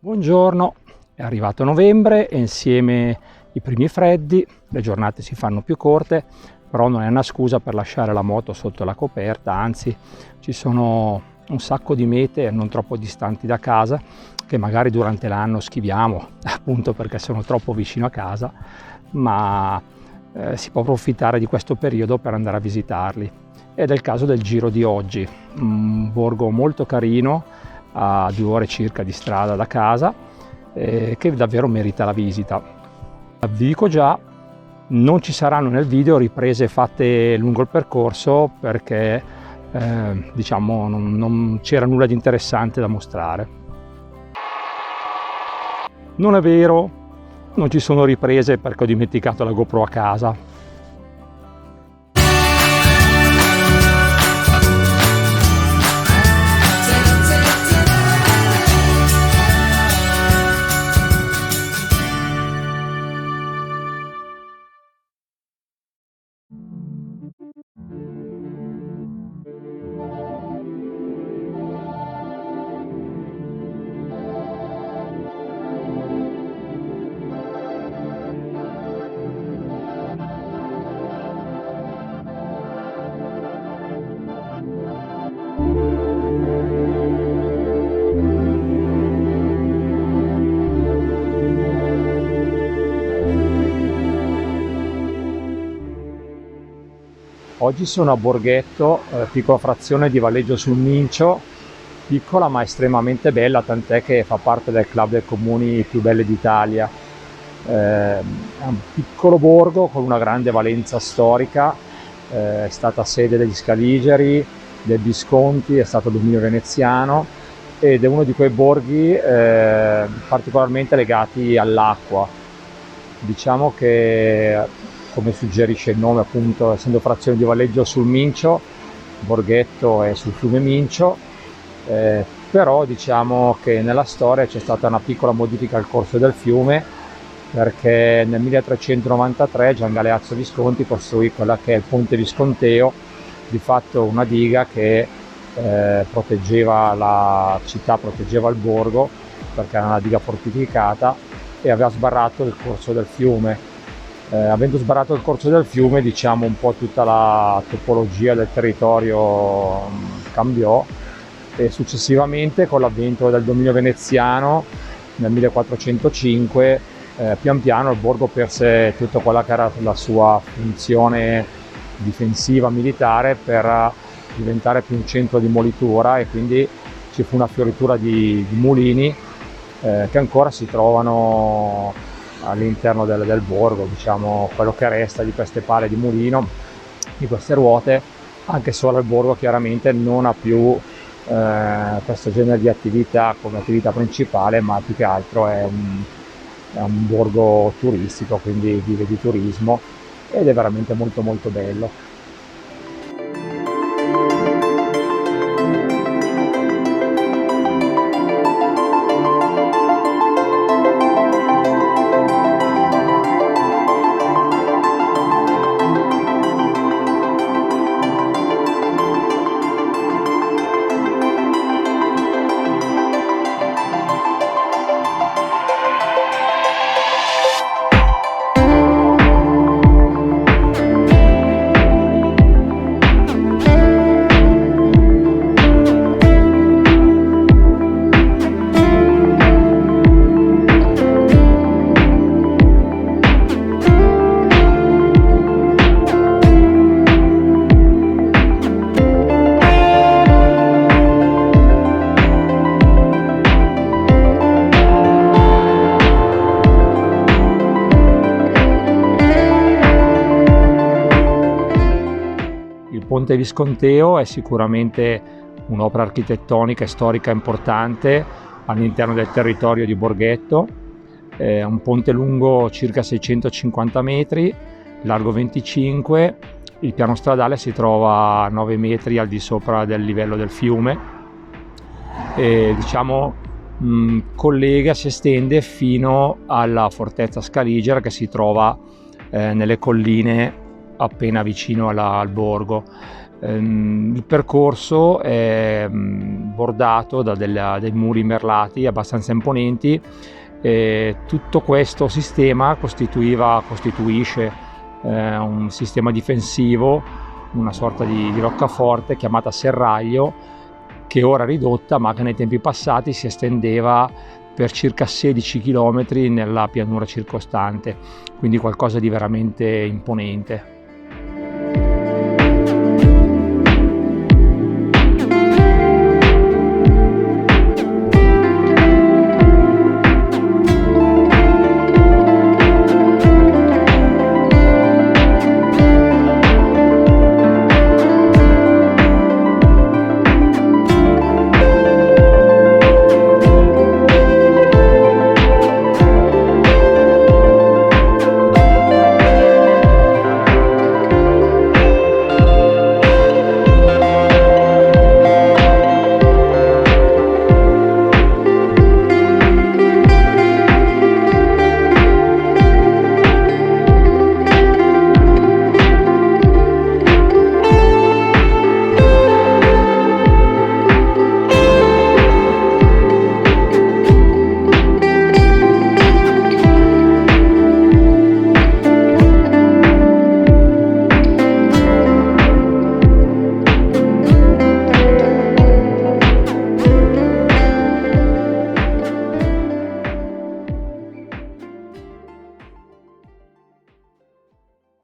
Buongiorno, è arrivato novembre e insieme i primi freddi, le giornate si fanno più corte, però non è una scusa per lasciare la moto sotto la coperta, anzi ci sono un sacco di mete non troppo distanti da casa che magari durante l'anno schiviamo appunto perché sono troppo vicino a casa, ma si può approfittare di questo periodo per andare a visitarli. Ed è il caso del giro di oggi, un borgo molto carino a 2 ore circa di strada da casa, che davvero merita la visita. Vi dico già, non ci saranno nel video riprese fatte lungo il percorso perché diciamo non c'era nulla di interessante da mostrare. Non è vero, non ci sono riprese perché ho dimenticato la GoPro a casa. Oggi sono a Borghetto, piccola frazione di Valleggio sul Mincio, piccola ma estremamente bella, tant'è che fa parte del club dei comuni più belli d'Italia. È un piccolo borgo con una grande valenza storica, è stata sede degli Scaligeri, dei Visconti, è stato dominio veneziano ed è uno di quei borghi particolarmente legati all'acqua. Diciamo che, come suggerisce il nome, appunto, essendo frazione di Valleggio sul Mincio, Borghetto è sul fiume Mincio, però diciamo che nella storia c'è stata una piccola modifica al corso del fiume, perché nel 1393 Gian Galeazzo Visconti costruì quella che è il Ponte Visconteo, di fatto una diga che proteggeva la città, proteggeva il borgo, perché era una diga fortificata e aveva sbarrato il corso del fiume. Avendo sbarrato il corso del fiume, diciamo, un po' tutta la topologia del territorio cambiò e successivamente, con l'avvento del dominio veneziano nel 1405, pian piano il borgo perse tutta quella che era la sua funzione difensiva militare per diventare più un centro di molitura, e quindi ci fu una fioritura di mulini che ancora si trovano all'interno del borgo, diciamo, quello che resta di queste pale di mulino, di queste ruote, anche solo il borgo chiaramente non ha più questo genere di attività come attività principale, ma più che altro è un borgo turistico, quindi vive di turismo ed è veramente molto molto bello. Il Ponte Visconteo è sicuramente un'opera architettonica e storica importante all'interno del territorio di Borghetto. È un ponte lungo circa 650 metri, largo 25, il piano stradale si trova a 9 metri al di sopra del livello del fiume e diciamo collega, si estende fino alla fortezza Scaligera che si trova nelle colline appena vicino al borgo. Il percorso è bordato da dei muri merlati abbastanza imponenti. Tutto questo sistema costituisce un sistema difensivo, una sorta di roccaforte chiamata serraglio, che ora è ridotta, ma che nei tempi passati si estendeva per circa 16 km nella pianura circostante, quindi qualcosa di veramente imponente.